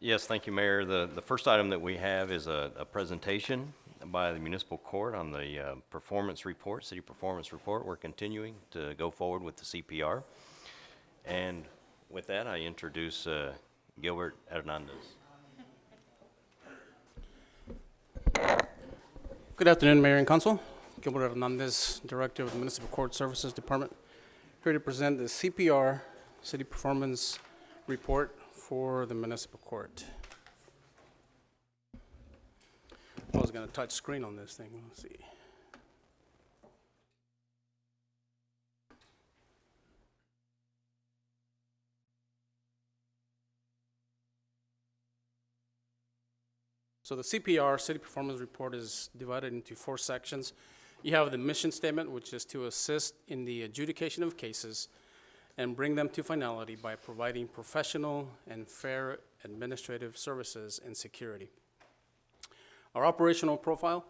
Yes, thank you, Mayor. The first item that we have is a presentation by the Municipal Court on the performance report, city performance report. We're continuing to go forward with the CPR. And with that, I introduce Gilbert Hernandez. Good afternoon, Mayor and Council. Gilbert Hernandez, Director of the Municipal Court Services Department, here to present the CPR, City Performance Report for the Municipal Court. I was going to touch screen on this thing. Let's see. So the CPR, City Performance Report, is divided into 4 sections. You have the mission statement, which is to assist in the adjudication of cases and bring them to finality by providing professional and fair administrative services and security. Our operational profile: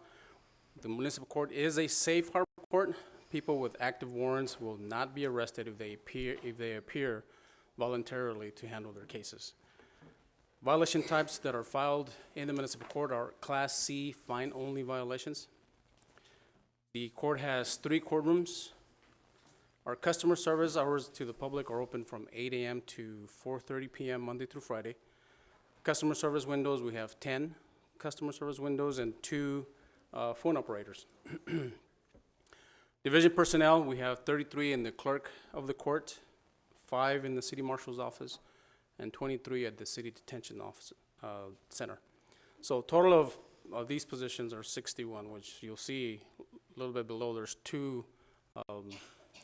the municipal court is a safe harbor court. People with active warrants will not be arrested if they appear voluntarily to handle their cases. Violation types that are filed in the municipal court are Class C fine-only violations. The court has 3 courtrooms. Our customer service hours to the public are open from 8 a.m. to 4:30 p.m. Monday through Friday. Customer service windows, we have 10 customer service windows and 2 phone operators. Division personnel, we have 33 in the clerk of the court, 5 in the city marshal's office, and 23 at the city detention office center. So total of these positions are 61, which you'll see a little bit below. There's 2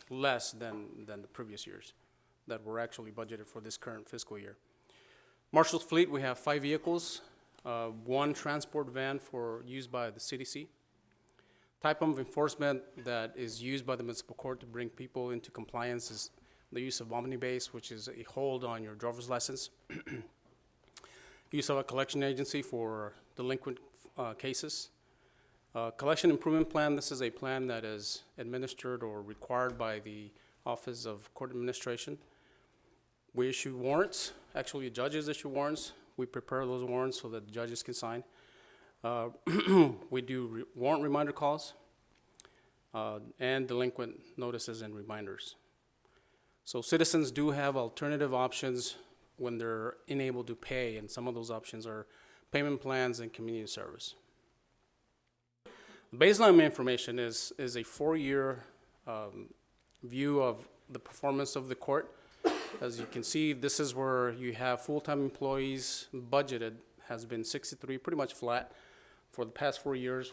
less than the previous years that were actually budgeted for this current fiscal year. Marshal's fleet, we have 5 vehicles, 1 transport van for used by the CDC. Type of enforcement that is used by the municipal court to bring people into compliance is the use of omnibase, which is a hold on your driver's license. Use of a collection agency for delinquent cases. Collection improvement plan, this is a plan that is administered or required by the Office of Court Administration. We issue warrants. Actually, judges issue warrants. We prepare those warrants so that the judges can sign. We do warrant reminder calls and delinquent notices and reminders. So citizens do have alternative options when they're unable to pay, and some of those options are payment plans and community service. Baseline information is a 4-year view of the performance of the court. As you can see, this is where you have full-time employees. Budgeted has been 63, pretty much flat for the past 4 years,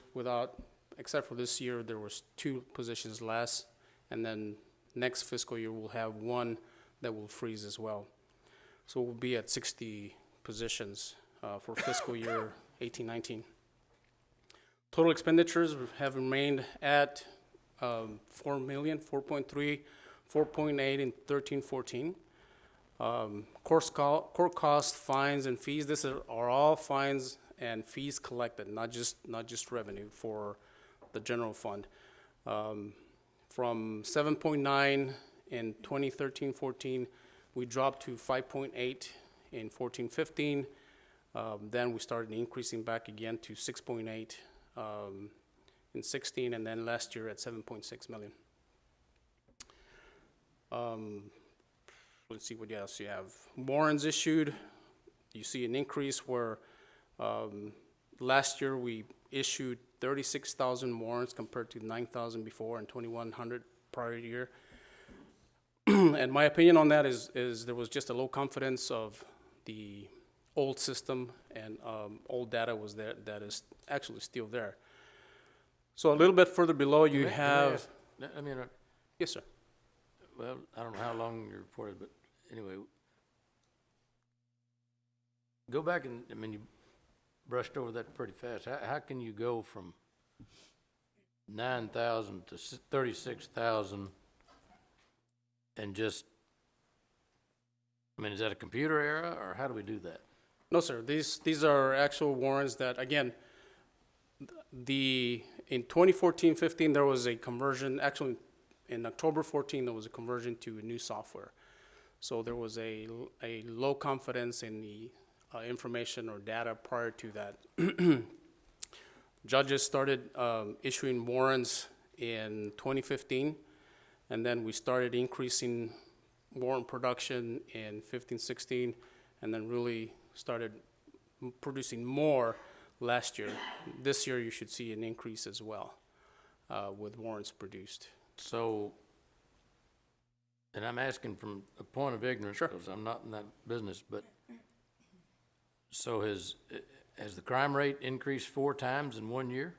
except for this year, there was 2 positions less, and then next fiscal year we'll have 1 that will freeze as well. So we'll be at 60 positions for fiscal year 18-19. Total expenditures have remained at 4 million, 4.3, 4.8 in 13-14. Court costs, fines, and fees. These are all fines and fees collected, not just revenue for the general fund. From 7.9 in 2013-14, we dropped to 5.8 in 14-15. Then we started increasing back again to 6.8 in 16, and then last year at 7.6 million. Let's see what else you have. Warrants issued. You see an increase where last year we issued 36,000 warrants compared to 9,000 before and 2,100 prior year. And my opinion on that is there was just a low confidence of the old system, and old data was there that is actually still there. So a little bit further below you have. I mean, Yes, sir. well, I don't know how long you reported, but anyway, go back and, I mean, you brushed over that pretty fast. How can you go from 9,000 to 36,000 and just, I mean, is that a computer error, or how do we do that? No, sir. These are actual warrants that, again, in 2014-15 there was a conversion. Actually, in October 14 there was a conversion to a new software. So there was a low confidence in the information or data prior to that. Judges started issuing warrants in 2015, and then we started increasing warrant production in 15, 16, and then really started producing more last year. This year, you should see an increase as well with warrants produced. So, and I'm asking from a point of ignorance, Sure. because I'm not in that business, but, so has the crime rate increased 4 times in 1 year?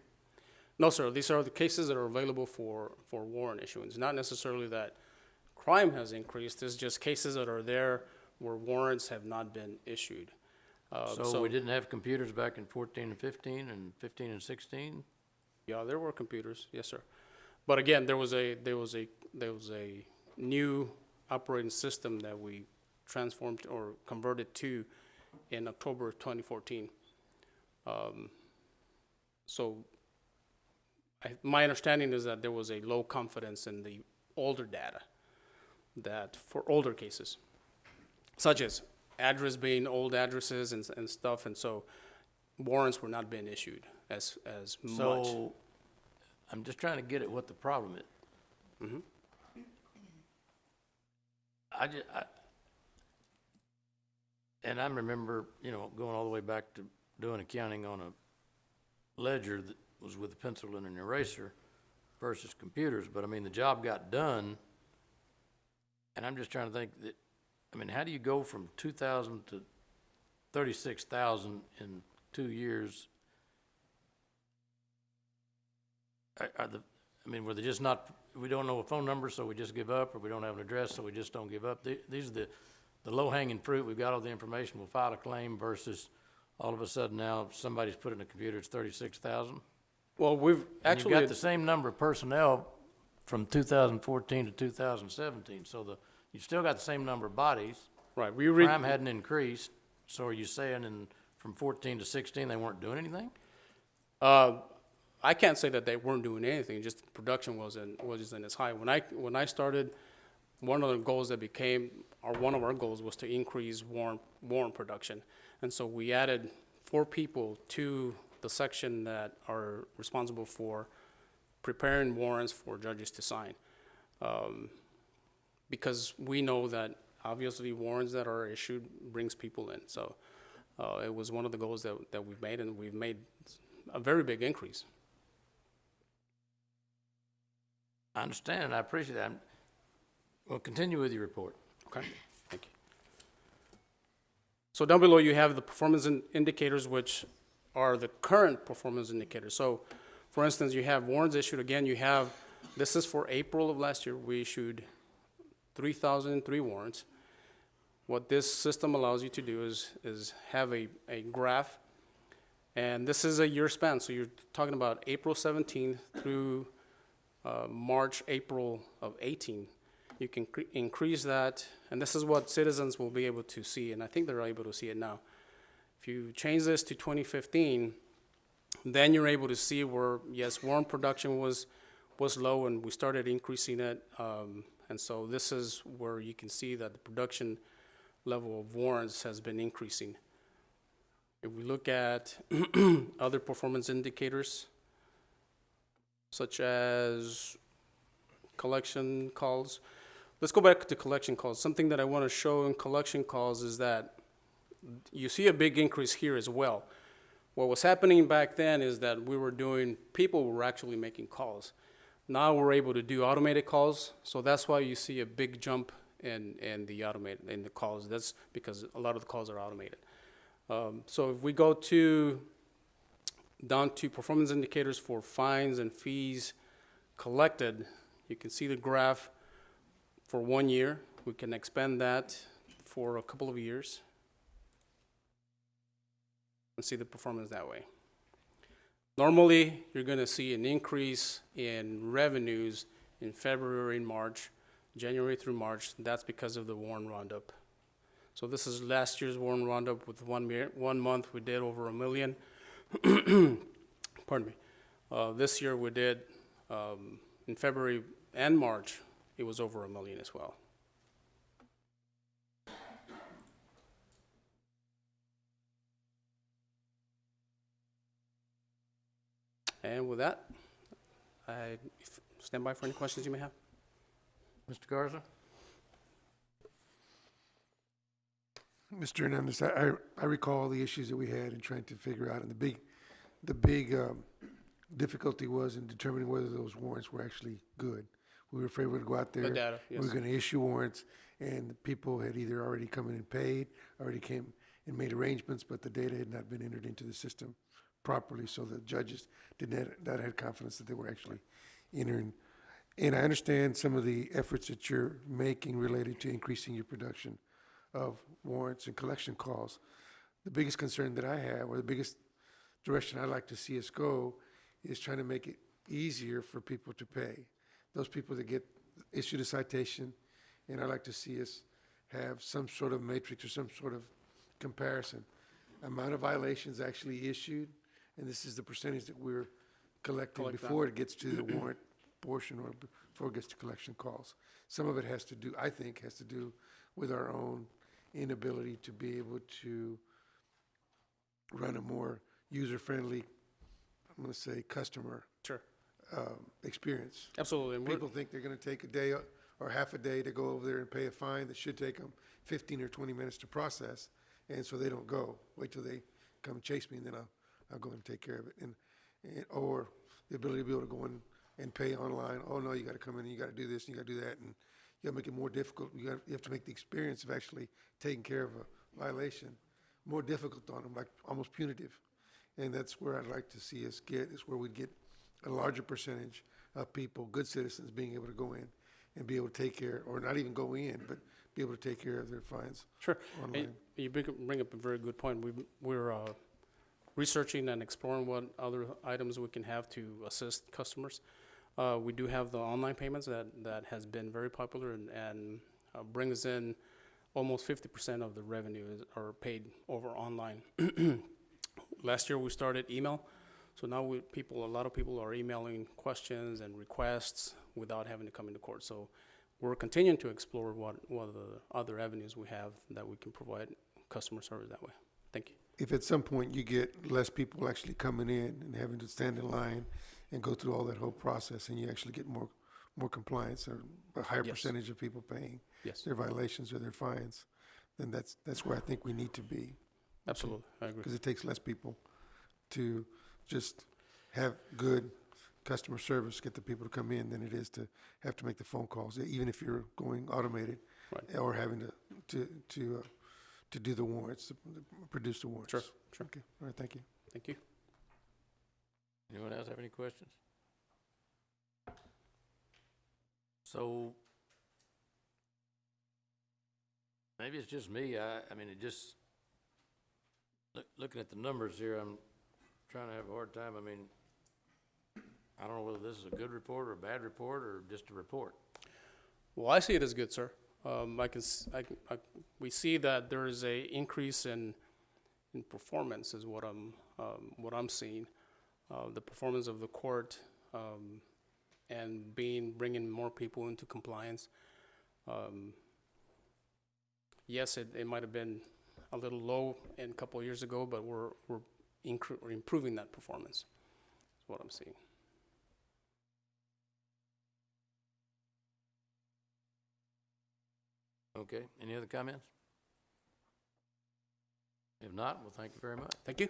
No, sir, these are the cases that are available for warrant issuance. Not necessarily that crime has increased, it's just cases that are there where warrants have not been issued. So we didn't have computers back in 14 and 15 and 15 and 16? Yeah, there were computers, yes, sir. But again, there was a new operating system that we transformed or converted to in October of 2014. So my understanding is that there was a low confidence in the older data, that for older cases, such as address being old addresses and stuff, and so warrants were not being issued as much. So, I'm just trying to get at what the problem is. Mm-hmm. And I remember, going all the way back to doing accounting on a ledger that was with a pencil and an eraser versus computers, but I mean, the job got done, and I'm just trying to think that, how do you go from 2,000 to 36,000 in 2 years? Were they just not, we don't know a phone number, so we just give up, or we don't have an address, so we just don't give up? These are the low-hanging fruit. We've got all the information, we'll file a claim, versus all of a sudden now, somebody's put it in a computer, it's 36,000? Well, we've actually. You've got the same number of personnel from 2014 to 2017, so you've still got the same number of bodies. Right, Crime hadn't increased, so are you saying from 14 to 16, they weren't doing anything? I can't say that they weren't doing anything, just the production wasn't as high. When I started, one of the goals that one of our goals was to increase warrant production. And so we added 4 people to the section that are responsible for preparing warrants for judges to sign. Because we know that obviously warrants that are issued brings people in. So it was one of the goals that we've made, and we've made a very big increase. I understand, and I appreciate that. Well, continue with your report. Okay, thank you. So down below, you have the performance indicators, which are the current performance indicators. So, for instance, you have warrants issued. Again, this is for April of last year. We issued 3,003 warrants. What this system allows you to do is have a graph, and this is a year span. So you're talking about April 17th through April of 18. You can increase that, and this is what citizens will be able to see, and I think they're able to see it now. If you change this to 2015, then you're able to see where, yes, warrant production was low, and we started increasing it, and so this is where you can see that the production level of warrants has been increasing. If we look at other performance indicators, such as collection calls. Let's go back to collection calls. Something that I want to show in collection calls is that you see a big increase here as well. What was happening back then is that people were actually making calls. Now we're able to do automated calls, so that's why you see a big jump in the calls. That's because a lot of the calls are automated. So if we go down to performance indicators for fines and fees collected, you can see the graph for 1 year. We can expand that for a couple of years and see the performance that way. Normally, you're going to see an increase in revenues in February and March, January through March. That's because of the warrant roundup. So this is last year's warrant roundup. With 1 month, we did over $1 million. Pardon me. This year we did, in February and March, it was over $1 million as well. And with that, I stand by for any questions you may have. Mr. Garza? Mr. Hernandez, I recall the issues that we had in trying to figure out, and the big difficulty was in determining whether those warrants were actually good. We were afraid we were going to go out there. The data, We yes. were going to issue warrants, and people had either already come in and paid, already came and made arrangements, but the data had not been entered into the system properly, so the judges did not have confidence that they were actually entering. And I understand some of the efforts that you're making related to increasing your production of warrants and collection calls. The biggest concern that I have, or the biggest direction I'd like to see us go, is trying to make it easier for people to pay. Those people that get issued a citation, and I'd like to see us have some sort of matrix or some sort of comparison. Amount of violations actually issued, and this is the percentage that we're collecting Collect before it gets to the warrant portion or before it gets to collection calls. Some of it has to do, I think, has to do with our own inability to be able to run a more user-friendly, I'm going to say, customer Sure. experience. Absolutely. And People think they're going to take a day or half a day to go over there and pay a fine that should take them 15 or 20 minutes to process, and so they don't go. Wait till they come chase me, and then I'll go and take care of it. And or the ability to be able to go in and pay online. Oh no, you got to come in and you got to do this and you got to do that, and you got to make it more difficult. You have to make the experience of actually taking care of a violation more difficult on them, like almost punitive. And that's where I'd like to see us get, is where we'd get a larger percentage of people, good citizens, being able to go in and be able to take care, or not even go in, but be able to take care of their fines Sure. online. And you bring up a very good point. We're researching and exploring what other items we can have to assist customers. We do have the online payments that has been very popular and brings in almost 50% of the revenue are paid over online. Last year we started email, so now a lot of people are emailing questions and requests without having to come into court. So we're continuing to explore what the other avenues we have that we can provide customer service that way. Thank you. If at some point you get less people actually coming in and having to stand in line and go through all that whole process, and you actually get more compliance, or a higher Yes. percentage of people paying Yes, their violations or their fines, then that's where I think we need to be, absolutely. I agree. because it takes less people to just have good customer service, get the people to come in, than it is to have to make the phone calls, even if you're going automated, Right. or having to do the warrants, to produce the warrants. Sure, sure. Okay, all right, thank you. Thank you. Anyone else have any questions? So, maybe it's just me, I mean, it just, looking at the numbers here, I'm trying to have a hard time, I mean, I don't know whether this is a good report or a bad report or just a report. Well, I see it as good, sir. We see that there is a increase in performance is what I'm seeing. The performance of the court, and bringing more people into compliance. Yes, it might have been a little low a couple of years ago, but we're improving that performance. Is what I'm seeing. Okay, any other comments? If not, well, thank you very much. Thank you.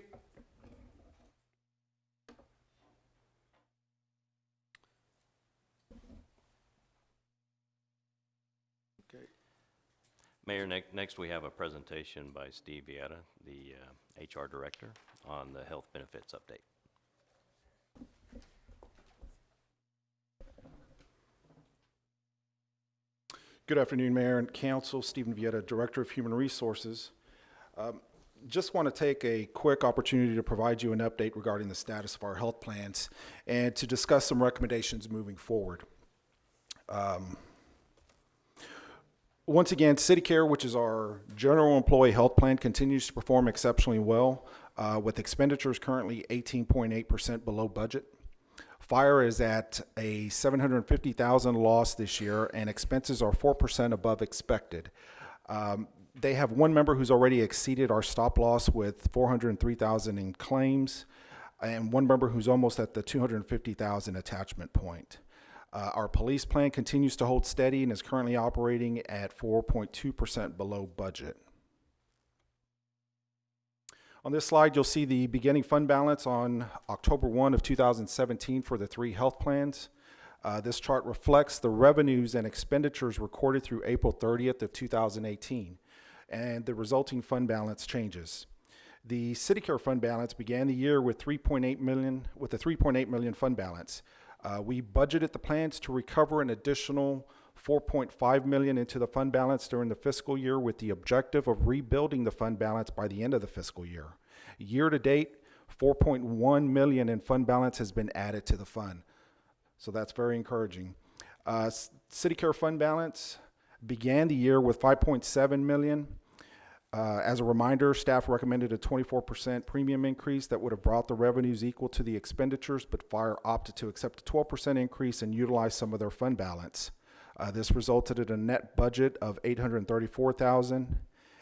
Okay. Mayor, next we have a presentation by Steve Vieta, the HR Director, on the health benefits update. Good afternoon, Mayor and Council. Stephen Vieta, Director of Human Resources. Just want to take a quick opportunity to provide you an update regarding the status of our health plans and to discuss some recommendations moving forward. Once again, CityCare, which is our general employee health plan, continues to perform exceptionally well, with expenditures currently 18.8% below budget. Fire is at a $750,000 loss this year, and expenses are 4% above expected. They have one member who's already exceeded our stop loss with $403,000 in claims. and one member who's almost at the 250,000 attachment point. Our police plan continues to hold steady and is currently operating at 4.2% below budget. On this slide, you'll see the beginning fund balance on October 1 of 2017 for the 3 health plans. This chart reflects the revenues and expenditures recorded through April 30th of 2018, and the resulting fund balance changes. The CityCare fund balance began the year with a 3.8 million fund balance. We budgeted the plans to recover an additional 4.5 million into the fund balance during the fiscal year with the objective of rebuilding the fund balance by the end of the fiscal year. Year to date, 4.1 million in fund balance has been added to the fund. So that's very encouraging. CityCare fund balance began the year with 5.7 million. As a reminder, staff recommended a 24% premium increase that would have brought the revenues equal to the expenditures, but Fire opted to accept a 12% increase and utilize some of their fund balance. This resulted in a net budget of $834,000.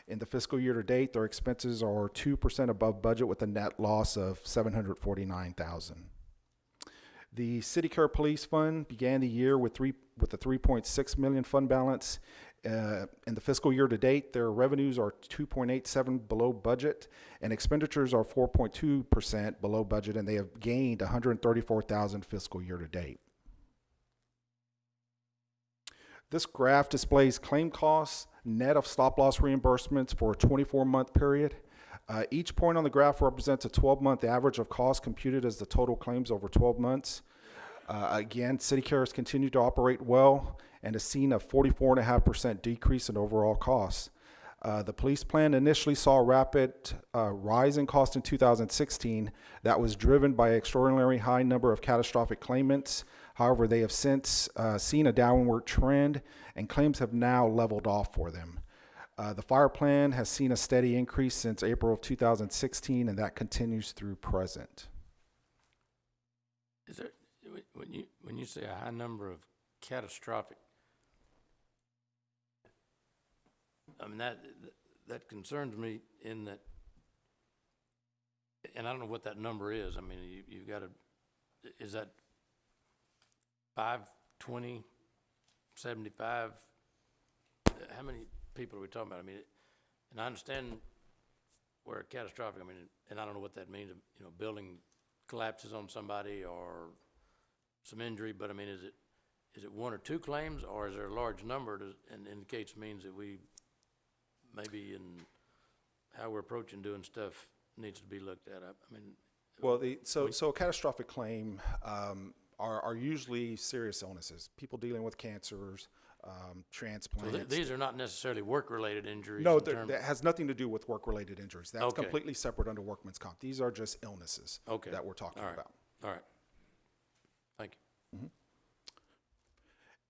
In the fiscal year to date, their expenses are 2% above budget with a net loss of $749,000. The CityCare Police Fund began the year with a 3.6 million fund balance. In the fiscal year to date, their revenues are 2.87 below budget, and expenditures are 4.2% below budget, and they have gained 134,000 fiscal year to date. This graph displays claim costs net of stop-loss reimbursements for a 24-month period. Each point on the graph represents a 12-month average of costs computed as the total claims over 12 months. Again, CityCare has continued to operate well and has seen a 44.5% decrease in overall costs. The police plan initially saw a rapid rise in cost in 2016 that was driven by an extraordinarily high number of catastrophic claimants. However, they have since seen a downward trend, and claims have now leveled off for them. The fire plan has seen a steady increase since April of 2016, and that continues through present. Is there, when you say a high number of catastrophic, I mean, that concerns me in that, and I don't know what that number is. I mean, you've got to, is that 5, 20, 75? How many people are we talking about? I mean, and I understand where catastrophic, I mean, and I don't know what that means, you know, building collapses on somebody or some injury, but I mean, is it 1 or 2 claims, or is there a large number and indicates means that we maybe in how we're approaching doing stuff needs to be looked at? I mean, Well, so a catastrophic claim are usually serious illnesses, people dealing with cancers, transplants. so these are not necessarily work-related injuries. No, in terms- that has nothing to do with work-related injuries. That's Okay. completely separate under workman's comp. These are just illnesses Okay. that we're talking All right. about. All right. Thank you.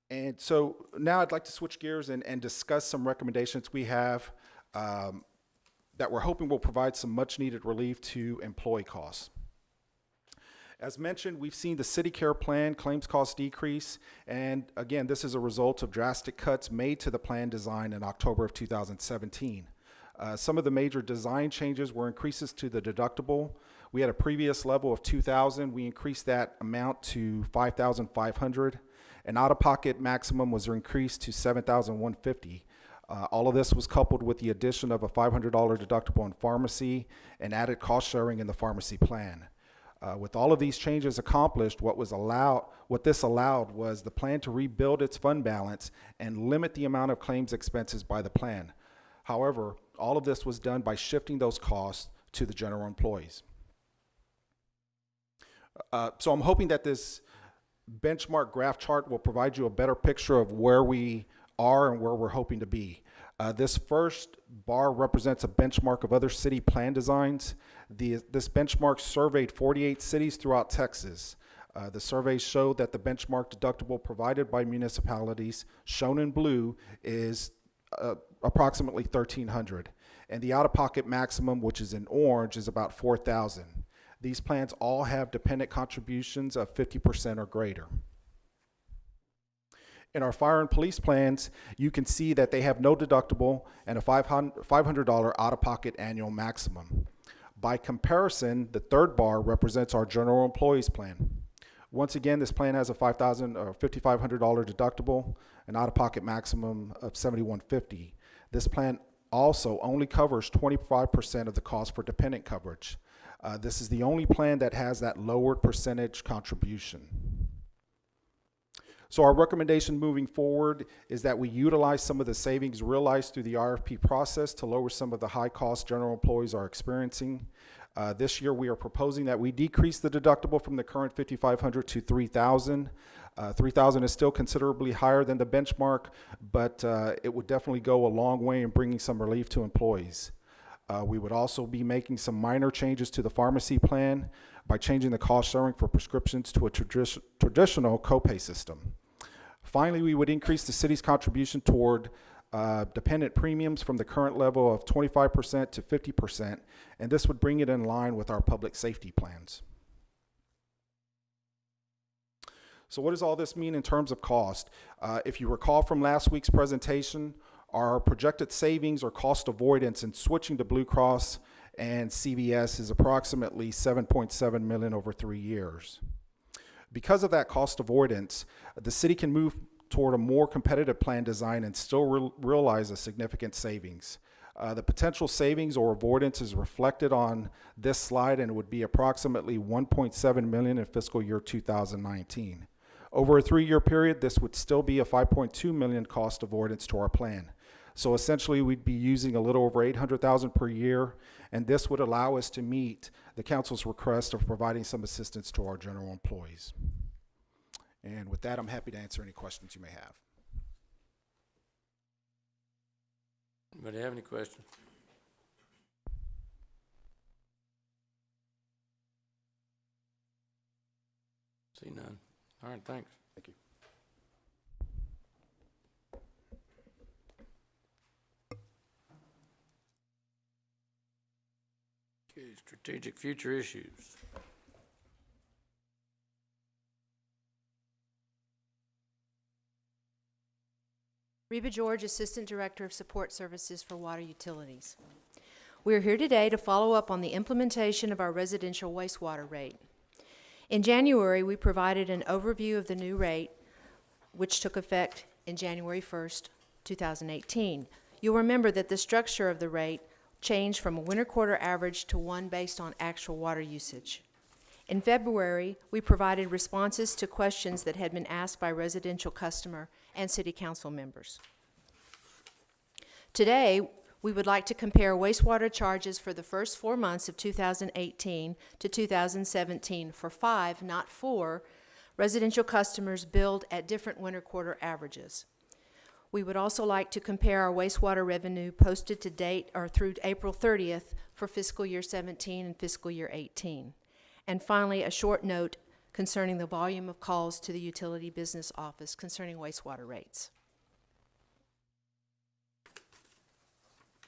And so now I'd like to switch gears and discuss some recommendations we have that we're hoping will provide some much-needed relief to employee costs. As mentioned, we've seen the CityCare plan claims costs decrease, and again, this is a result of drastic cuts made to the plan design in October of 2017. Some of the major design changes were increases to the deductible. We had a previous level of $2,000. We increased that amount to $5,500. An out-of-pocket maximum was increased to $7,150. All of this was coupled with the addition of a $500 deductible in pharmacy and added cost sharing in the pharmacy plan. With all of these changes accomplished, what this allowed was the plan to rebuild its fund balance and limit the amount of claims expenses by the plan. However, all of this was done by shifting those costs to the general employees. So I'm hoping that this benchmark graph chart will provide you a better picture of where we are and where we're hoping to be. This first bar represents a benchmark of other city plan designs. This benchmark surveyed 48 cities throughout Texas. The survey showed that the benchmark deductible provided by municipalities, shown in blue, is approximately $1,300. And the out-of-pocket maximum, which is in orange, is about $4,000. These plans all have dependent contributions of 50% or greater. In our fire and police plans, you can see that they have no deductible and a $500 out-of-pocket annual maximum. By comparison, the third bar represents our general employees plan. Once again, this plan has a $5,000 or $5,500 deductible, an out-of-pocket maximum of $7,150. This plan also only covers 25% of the cost for dependent coverage. This is the only plan that has that lowered percentage contribution. So our recommendation moving forward is that we utilize some of the savings realized through the RFP process to lower some of the high costs general employees are experiencing. This year we are proposing that we decrease the deductible from the current $5,500 to $3,000. $3,000 is still considerably higher than the benchmark, but it would definitely go a long way in bringing some relief to employees. We would also be making some minor changes to the pharmacy plan by changing the cost sharing for prescriptions to a traditional copay system. Finally, we would increase the city's contribution toward dependent premiums from the current level of 25% to 50%, and this would bring it in line with our public safety plans. So what does all this mean in terms of cost? If you recall from last week's presentation, our projected savings or cost avoidance in switching to Blue Cross and CVS is approximately $7.7 million over 3 years. Because of that cost avoidance, the city can move toward a more competitive plan design and still realize a significant savings. The potential savings or avoidance is reflected on this slide, and it would be approximately $1.7 million in fiscal year 2019. Over a 3-year period, this would still be a $5.2 million cost avoidance to our plan. So essentially, we'd be using a little over $800,000 per year, and this would allow us to meet the council's request of providing some assistance to our general employees. And with that, I'm happy to answer any questions you may have. Anybody have any questions? See none. All right, thanks. Thank you. Okay, strategic future issues. Reba George, Assistant Director of Support Services for Water Utilities. We are here today to follow up on the implementation of our residential wastewater rate. In January, we provided an overview of the new rate, which took effect in January 1st, 2018. You'll remember that the structure of the rate changed from a winter quarter average to one based on actual water usage. In February, we provided responses to questions that had been asked by residential customer and city council members. Today, we would like to compare wastewater charges for the first 4 months of 2018 to 2017 for 5, not 4, residential customers billed at different winter quarter averages. We would also like to compare our wastewater revenue posted to date or through April 30th for fiscal year 17 and fiscal year 18. And finally, a short note concerning the volume of calls to the utility business office concerning wastewater rates.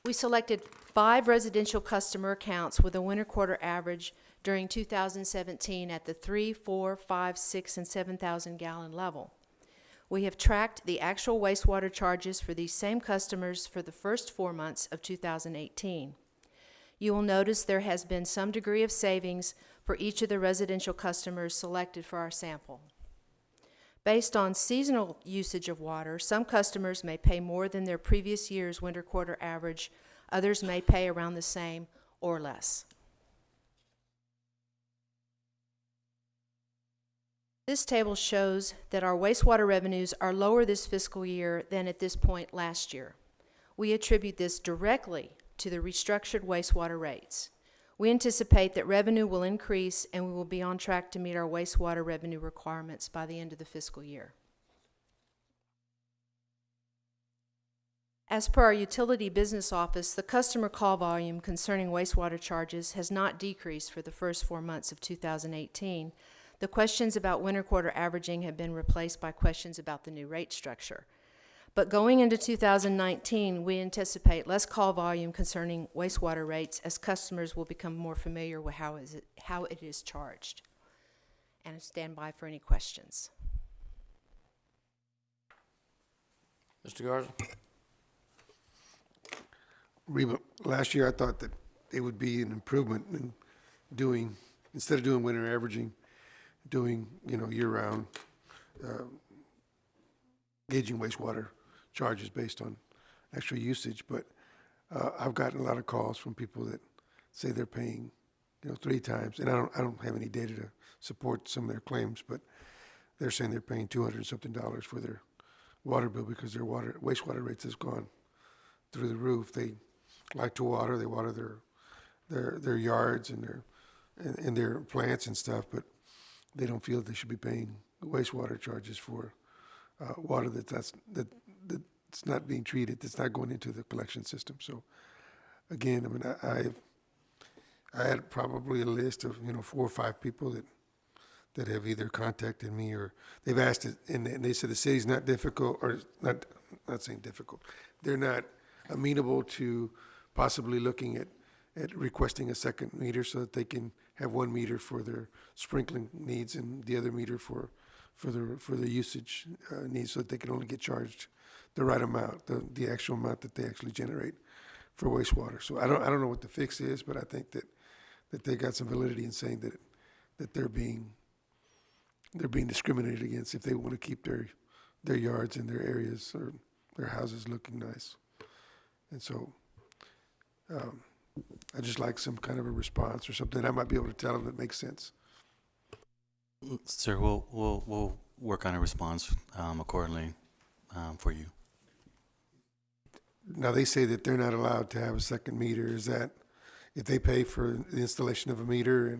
We selected 5 residential customer accounts with a winter quarter average during 2017 at the 3, 4, 5, 6, and 7,000 gallon level. We have tracked the actual wastewater charges for these same customers for the first 4 months of 2018. You will notice there has been some degree of savings for each of the residential customers selected for our sample. Based on seasonal usage of water, some customers may pay more than their previous year's winter quarter average. Others may pay around the same or less. This table shows that our wastewater revenues are lower this fiscal year than at this point last year. We attribute this directly to the restructured wastewater rates. We anticipate that revenue will increase and we will be on track to meet our wastewater revenue requirements by the end of the fiscal year. As per our utility business office, the customer call volume concerning wastewater charges has not decreased for the first 4 months of 2018. The questions about winter quarter averaging have been replaced by questions about the new rate structure. But going into 2019, we anticipate less call volume concerning wastewater rates as customers will become more familiar with how it is charged. And I stand by for any questions. Mr. Garza? Reba, last year I thought that it would be an improvement in doing, instead of doing winter averaging, doing, year-round, gauging wastewater charges based on actual usage. But I've gotten a lot of calls from people that say they're paying, 3 times, and I don't have any data to support some of their claims, but they're saying they're paying $200 and something for their water bill because their wastewater rates has gone through the roof. They like to water, they water their yards and their plants and stuff, but they don't feel they should be paying wastewater charges for water that's not being treated, that's not going into the collection system. So again, I mean, I had probably a list of 4 or 5 people that have either contacted me or they've asked it, and they said the city's not difficult, or not saying difficult, they're not amenable to possibly looking at requesting a second meter so that they can have 1 meter for their sprinkling needs and the other meter for their usage needs, so that they can only get charged the right amount, the actual amount that they actually generate for wastewater. So I don't know what the fix is, but I think that they got some validity in saying that they're being discriminated against if they want to keep their yards and their areas or their houses looking nice. And so I just like some kind of a response or something I might be able to tell them that makes sense. Sir, we'll work on a response accordingly for you. Now, they say that they're not allowed to have a second meter. Is that if they pay for the installation of a meter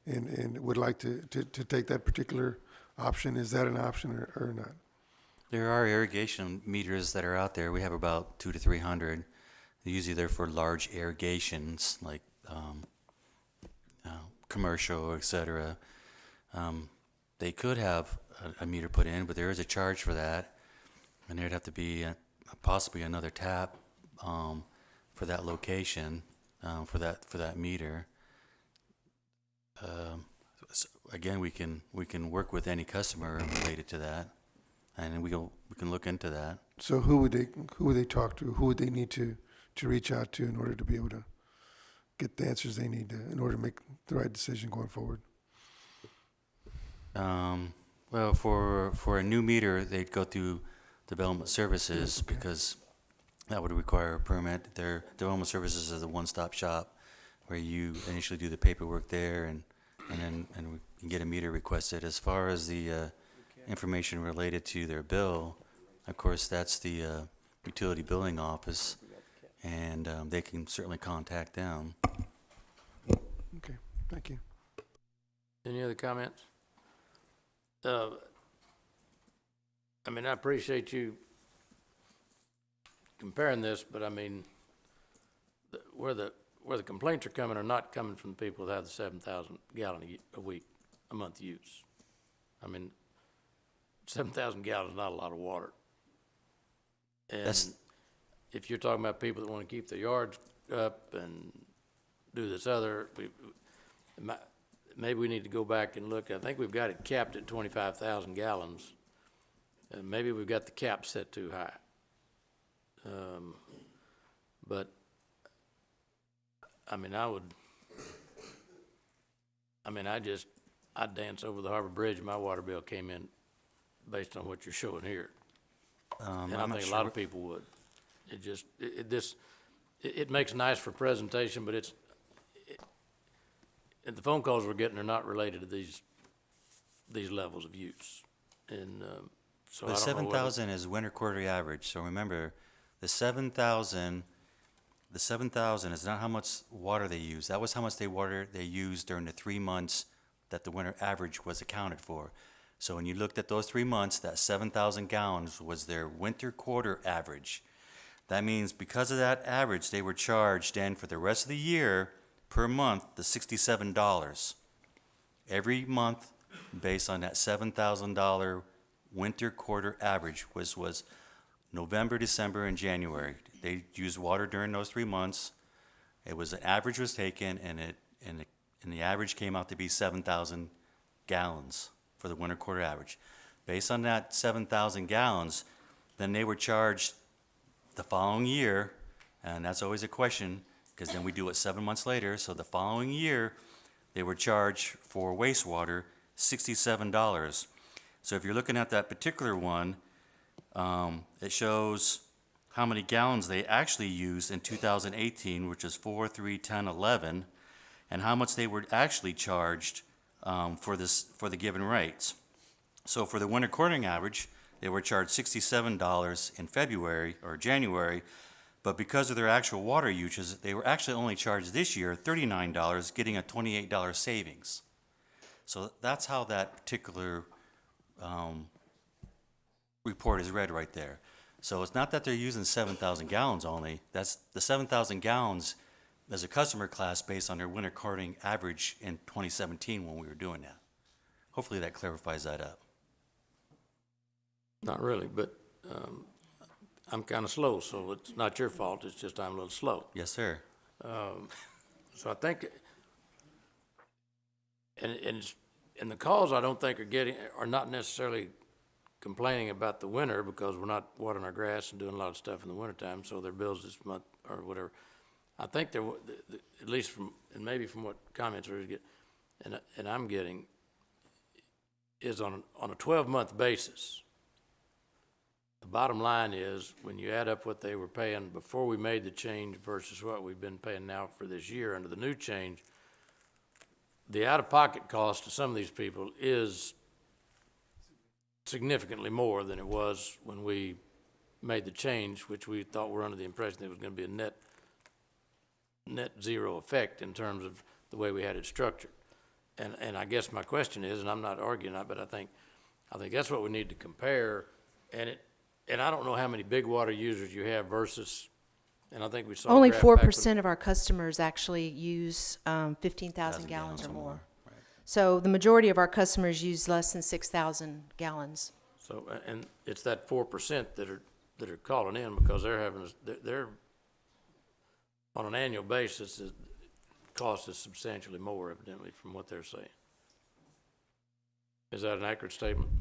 and would like to take that particular option, is that an option or not? There are irrigation meters that are out there. We have about 200 to 300. Usually they're for large irrigations like commercial, etc. They could have a meter put in, but there is a charge for that, and there'd have to be possibly another tap for that location for that meter. So again, we can work with any customer related to that, and we can look into that. So who would they talk to? Who would they need to reach out to in order to be able to get the answers they need in order to make the right decision going forward? Well, for a new meter, they'd go through development services because that would require a permit. Their development services is a one-stop shop where you initially do the paperwork there and we can get a meter requested. As far as the information related to their bill, of course, that's the utility billing office, and they can certainly contact them. Okay, thank you. Any other comments? I mean, I appreciate you comparing this, but I mean, where the complaints are coming are not coming from the people that have the 7,000 gallon a month use. I mean, 7,000 gallons is not a lot of water. And if you're talking about people that want to keep their yards up and do this other, maybe we need to go back and look. I think we've got it capped at 25,000 gallons. And maybe we've got the cap set too high. But I mean, I'd dance over the Harbor Bridge. My water bill came in based on what you're showing here. And I think a lot of people would. It makes nice for presentation, but and the phone calls we're getting are not related to these levels of use. And so The I don't know 7,000 is winter quarterly average. So remember, the 7,000 is not how much water they use. That was how much water they used during the 3 months that the winter average was accounted for. So when you looked at those 3 months, that 7,000 gallons was their winter quarter average. That means because of that average, they were charged then for the rest of the year per month the $67 every month based on that $7,000 winter quarter average, was November, December, and January. They used water during those 3 months. It was an average was taken, and the average came out to be 7,000 gallons for the winter quarter average. Based on that 7,000 gallons, then they were charged the following year, and that's always a question, because then we do it 7 months later, so the following year, they were charged for wastewater $67. So if you're looking at that particular one, it shows how many gallons they actually used in 2018, which is 4, 3, 10, 11, and how much they were actually charged for the given rates. So for the winter quartering average, they were charged $67 in February or January, but because of their actual water uses, they were actually only charged this year $39, getting a $28 savings. So that's how that particular report is read right there. So it's not that they're using 7,000 gallons only. That's the 7,000 gallons as a customer class based on their winter quartering average in 2017 when we were doing that. Hopefully that clarifies that up. Not really, but I'm kind of slow, so it's not your fault, it's just I'm a little slow. Yes, sir. So I think, and the calls I don't think are not necessarily complaining about the winter because we're not watering our grass and doing a lot of stuff in the wintertime, so their bills this month or whatever. I think there, at least from, and maybe from what comments we get, and I'm getting, is on a 12-month basis. The bottom line is, when you add up what they were paying before we made the change versus what we've been paying now for this year under the new change, the out-of-pocket cost to some of these people is significantly more than it was when we made the change, which we thought were under the impression it was going to be a net zero effect in terms of the way we had it structured. And I guess my question is, and I'm not arguing that, but I think that's what we need to compare. And I don't know how many big water users you have versus, and I think we saw. Only a graph back with- 4% of our customers actually use 15,000 gallons or more. Right. So the majority of our customers use less than 6,000 gallons. So, and it's that 4% that are calling in because they're on an annual basis, the cost is substantially more evidently from what they're saying. Is that an accurate statement?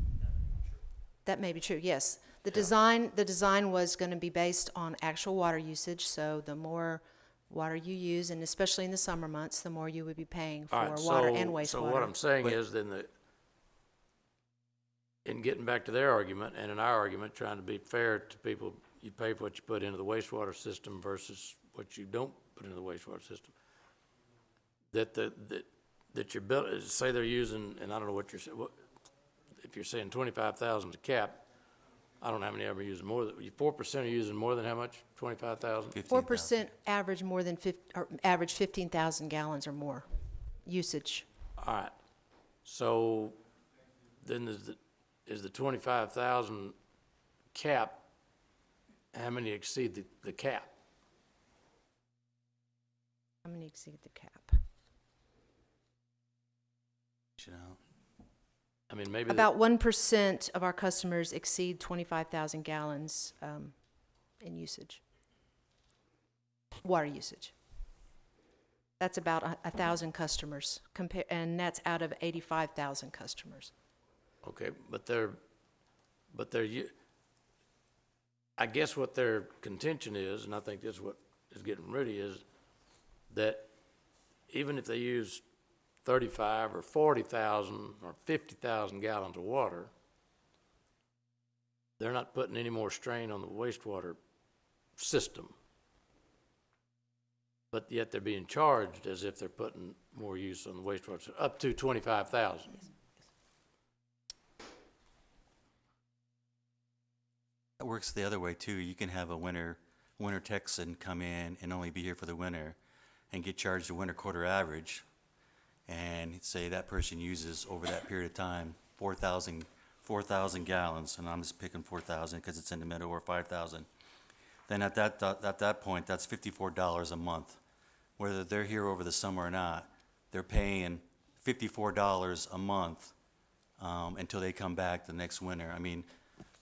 That may be true, yes. The design was going to be based on actual water usage, so the more water you use, and especially in the summer months, the more you would be paying for All right, water and wastewater. So what I'm saying is then in getting back to their argument and in our argument, trying to be fair to people, you pay for what you put into the wastewater system versus what you don't put into the wastewater system. That your bill, say they're using, and I don't know what you're saying, if you're saying 25,000 to cap, I don't know how many ever using more than, 4% are using more than how much, 25,000? 4% average more than average 15,000 gallons or more usage. All right, so then is the 25,000 cap, how many exceed the cap? How many exceed the cap? You know, I mean, maybe. About 1% of our customers exceed 25,000 gallons in usage, water usage. That's about 1,000 customers, and that's out of 85,000 customers. Okay, I guess what their contention is, and I think this is what is getting ready, is that even if they use 35 or 40,000 or 50,000 gallons of water, they're not putting any more strain on the wastewater system. But yet they're being charged as if they're putting more use on the wastewater system, up to 25,000. it works the other way too. You can have a winter Texan come in and only be here for the winter and get charged a winter quarter average. And say that person uses over that period of time 4,000 gallons, and I'm just picking 4,000 because it's in the middle, or 5,000. Then at that point, that's $54 a month. Whether they're here over the summer or not, they're paying $54 a month until they come back the next winter. I mean,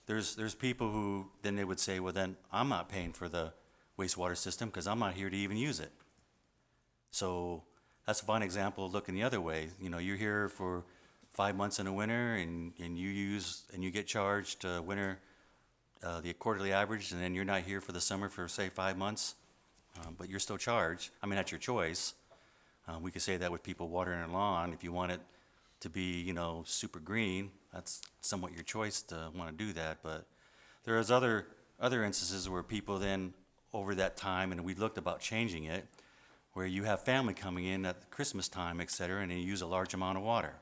there's people who then they would say, well, then I'm not paying for the wastewater system because I'm not here to even use it. So that's a fine example of looking the other way. You know, you're here for 5 months in the winter, and you get charged winter the quarterly average, and then you're not here for the summer for say 5 months. but you're still charged. I mean, that's your choice. We could say that with people watering their lawn. If you want it to be, you know, super green, that's somewhat your choice to want to do that. But there is other instances where people then, over that time, and we looked about changing it, where you have family coming in at Christmas time, et cetera, and you use a large amount of water.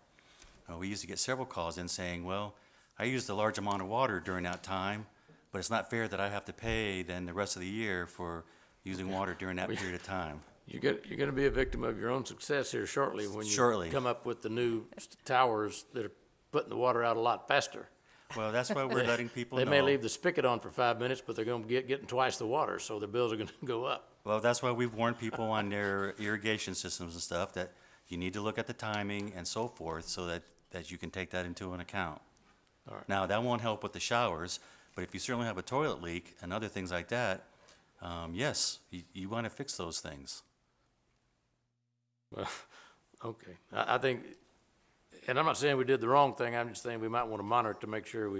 We used to get several calls in saying, well, I used a large amount of water during that time, but it's not fair that I have to pay then the rest of the year for using water during that period of time. You're gonna be a victim of your own success here shortly when you Shortly. come up with the new towers that are putting the water out a lot faster. Well, that's why we're letting people know. They may leave the spigot on for 5 minutes, but they're gonna getting twice the water, so their bills are gonna go up. Well, that's why we've warned people on their irrigation systems and stuff, that you need to look at the timing and so forth, so that you can take that into an account. All right. Now, that won't help with the showers, but if you certainly have a toilet leak and other things like that, yes, you want to fix those things. Well, okay, I think, and I'm not saying we did the wrong thing, I'm just saying we might want to monitor it to make sure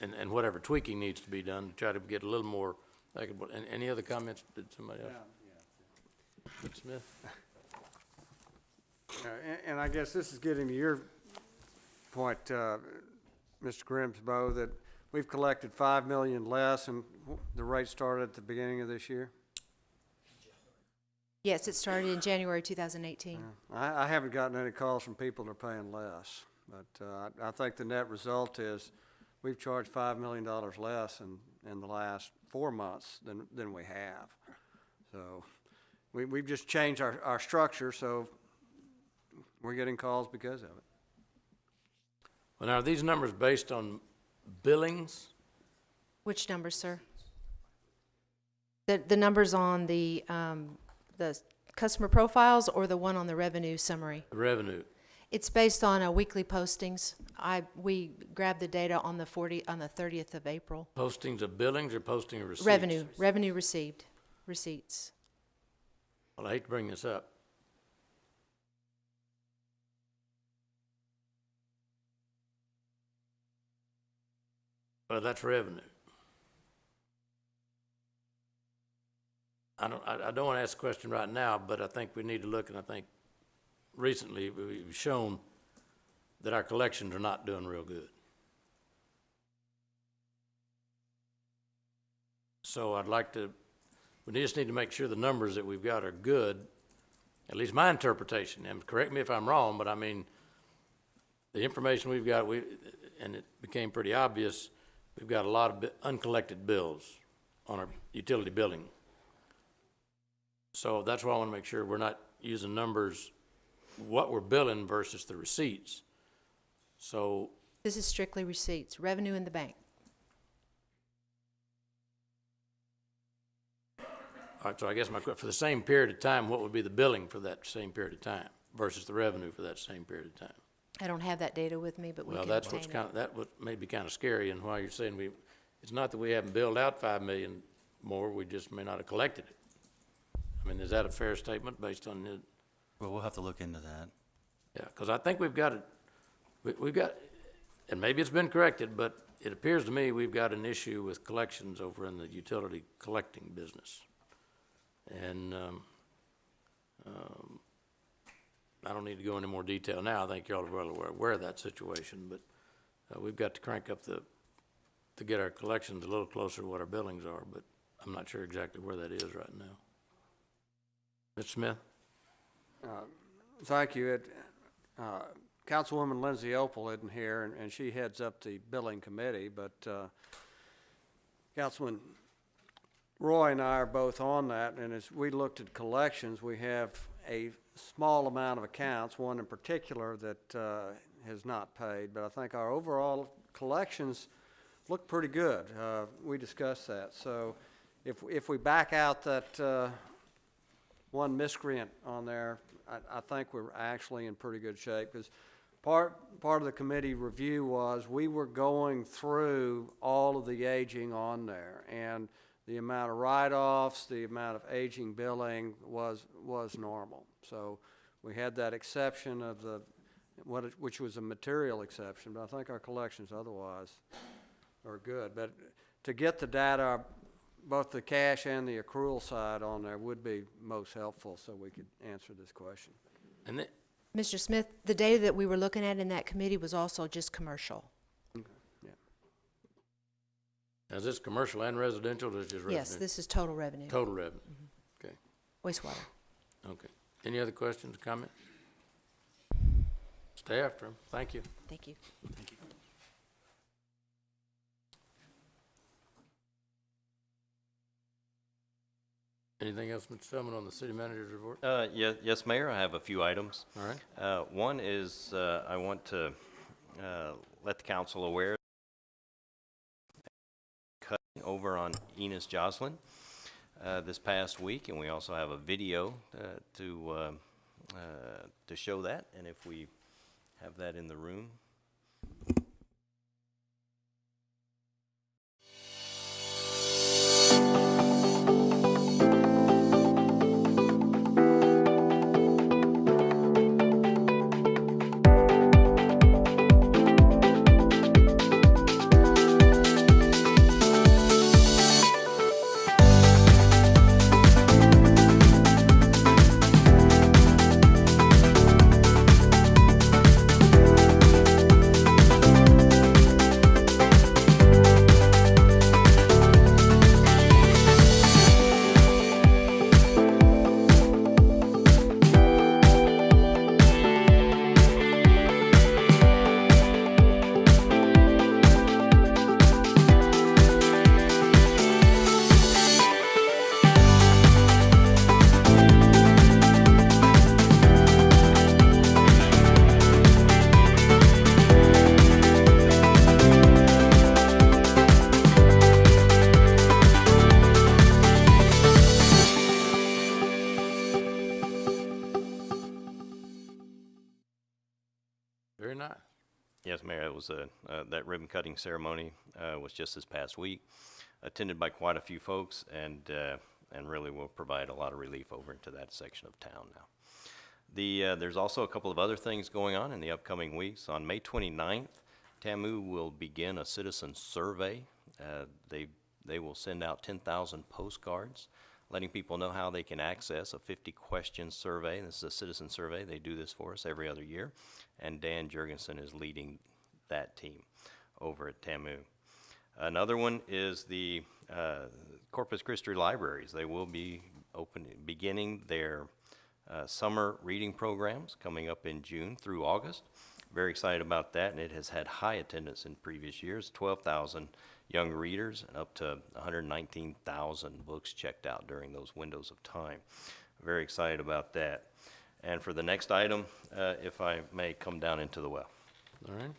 and whatever tweaking needs to be done, to try to get a little more, and any other comments, did somebody else? Mr. Smith? And I guess this is getting to your point, Mr. Grimsbow, that we've collected 5 million less, and the rate started at the beginning of this year. Yes, it started in January 2018. I haven't gotten any calls from people that are paying less, but I think the net result is we've charged $5 million less in the last 4 months than we have. So we've just changed our structure, so we're getting calls because of it. Well, now, are these numbers based on billings? Which numbers, sir? The numbers on the customer profiles or the one on the revenue summary? The revenue? It's based on weekly postings. We grabbed the data on the 30th of April. Postings of billings or posting of receipts? Revenue received, receipts. Well, I hate to bring this up. But that's revenue. I don't want to ask the question right now, but I think we need to look, and I think recently we've shown that our collections are not doing real good. So I'd like to, we just need to make sure the numbers that we've got are good, at least my interpretation, and correct me if I'm wrong, but I mean, the information we've got, and it became pretty obvious, we've got a lot of uncollected bills on our utility billing. So that's why I want to make sure we're not using numbers, what we're billing versus the receipts. So, This is strictly receipts, revenue in the bank. all right, so I guess for the same period of time, what would be the billing for that same period of time versus the revenue for that same period of time? I don't have that data with me, but we Well, can that's obtain what's it. kind of, that what may be kind of scary, and why you're saying it's not that we haven't billed out 5 million more, we just may not have collected it. I mean, is that a fair statement based on it? Well, we'll have to look into that. Yeah, because I think we've got it, we've got, and maybe it's been corrected, but it appears to me we've got an issue with collections over in the utility collecting business. And I don't need to go into more detail now. I think y'all are well aware of that situation, but we've got to crank up to get our collections a little closer to what our billings are, but I'm not sure exactly where that is right now. Mr. Smith? Thank you. Councilwoman Lindsay Opal isn't here, and she heads up the billing committee, but Councilman Roy and I are both on that, and as we looked at collections, we have a small amount of accounts, one in particular that has not paid, but I think our overall collections look pretty good. We discussed that. So if we back out that one miscreant on there, I think we're actually in pretty good shape, because part of the committee review was we were going through all of the aging on there, and the amount of write-offs, the amount of aging billing was normal. So we had that exception of which was a material exception, but I think our collections otherwise are good. But to get the data both the cash and the accrual side on there would be most helpful so we could answer this question. And it, Mr. Smith, the data that we were looking at in that committee was also just commercial. is this commercial and residential, or is it just residential? Yes, this is total revenue, Total revenue, okay, wastewater. okay. Any other questions, comments? Stay after him, thank you. Thank you. Anything else, Mr. Tillman, on the city manager's report? Yes, Mayor, I have a few items. All right. One is, I want to let the council aware cutting over on Ennis, Joslin this past week, and we also have a video to show that, and if we have that in the room. Very nice. Yes, Mayor, it was that ribbon cutting ceremony was just this past week, attended by quite a few folks, and really will provide a lot of relief over into that section of town now. There's also a couple of other things going on in the upcoming weeks. On May 29th, TAMUCC will begin a citizen survey. They will send out 10,000 postcards, letting people know how they can access a 50-question survey. This is a citizen survey. They do this for us every other year, and Dan Jurgensen is leading that team over at TAMUCC. Another one is the Corpus Christi libraries. They will be beginning their summer reading programs coming up in June through August. Very excited about that, and it has had high attendance in previous years, 12,000 young readers and up to 119,000 books checked out during those windows of time. Very excited about that. And for the next item, if I may come down into the well. All right.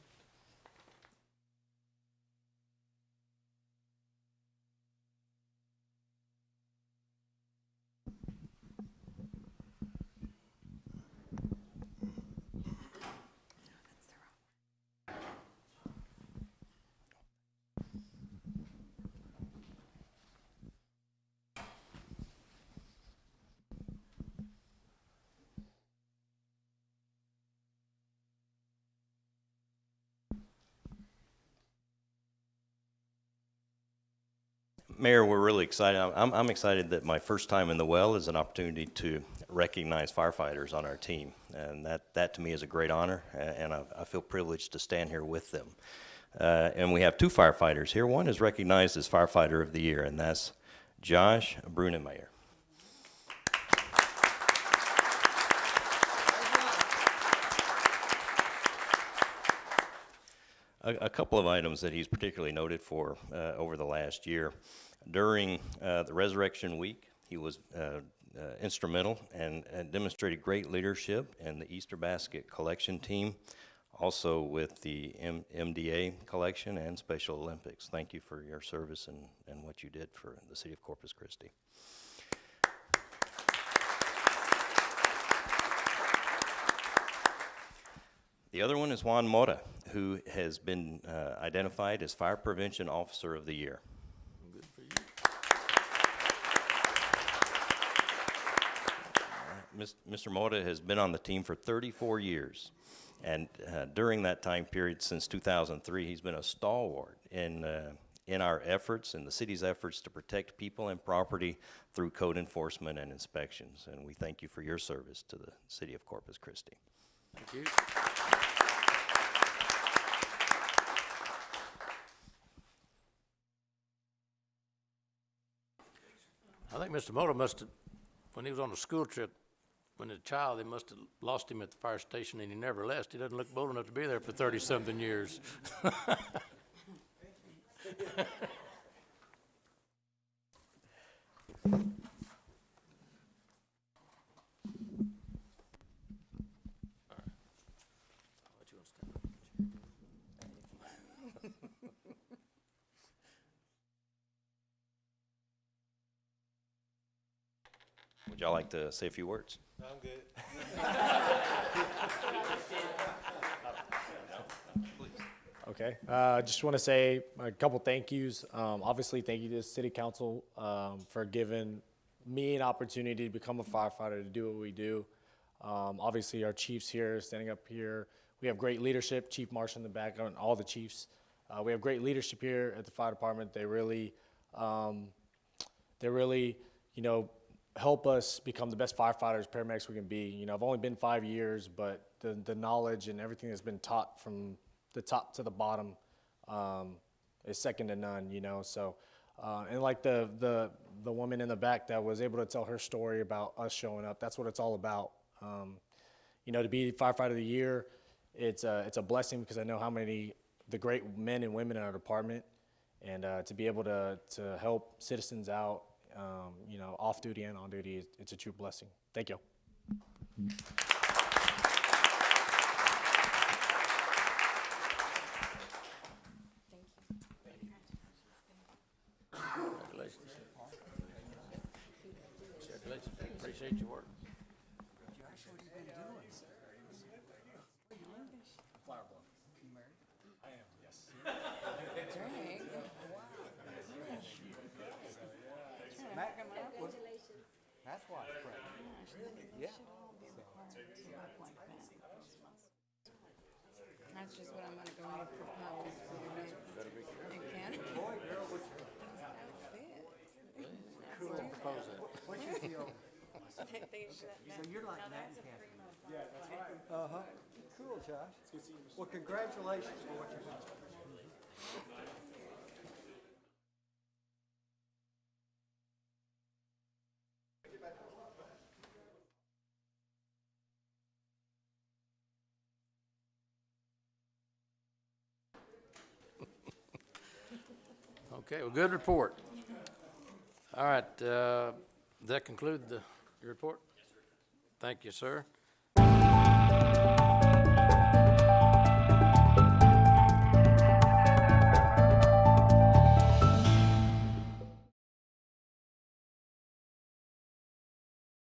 Mayor, we're really excited. I'm excited that my first time in the well is an opportunity to recognize firefighters on our team. And that to me is a great honor, and I feel privileged to stand here with them. And we have two firefighters here. One is recognized as Firefighter of the Year, and that's Josh Brunemeyer. A couple of items that he's particularly noted for over the last year. During the Resurrection Week, he was instrumental and demonstrated great leadership in the Easter Basket collection team, also with the MDA collection and Special Olympics. Thank you for your service and what you did for the city of Corpus Christi. The other one is Juan Mora, who has been identified as Fire Prevention Officer of the Year. Good for you. Mr. Mora has been on the team for 34 years, and during that time period, since 2003, he's been a stalwart in in our efforts and the city's efforts to protect people and property through code enforcement and inspections. And we thank you for your service to the city of Corpus Christi. Thank you. I think Mr. Moller must have, when he was on a school trip, when he was a child, they must have lost him at the fire station and he never left. He doesn't look old enough to be there for 30-something years. Would y'all like to say a few words? I'm good. Okay, just want to say a couple thank yous. Obviously, thank you to the city council for giving me an opportunity to become a firefighter, to do what we do. Obviously, our chiefs here, standing up here, we have great leadership. Chief Marshall in the back, and all the chiefs. We have great leadership here at the fire department. They really, you know, help us become the best firefighters, paramedics we can be. You know, I've only been 5 years, but the knowledge and everything that's been taught from the top to the bottom is second to none, you know. So, and like the woman in the back that was able to tell her story about us showing up, that's what it's all about. You know, to be firefighter of the year, it's a blessing because I know how many the great men and women in our department, and to be able to help citizens out, you know, off duty and on duty, it's a true blessing. Thank you. Congratulations. Congratulations. Appreciate your work. That's why it's pregnant. Yeah. That's just what I'm gonna go ahead and propose for the new county. Boy, girl, what's Cool. Propose that. your deal? So you're like Matt and Kathy? Yeah, that's right. Uh-huh. Cool, Josh. It's good seeing you. Well, congratulations for what you're doing. Okay, well, good report. All right, that conclude the report? Yes, sir. Thank you, sir.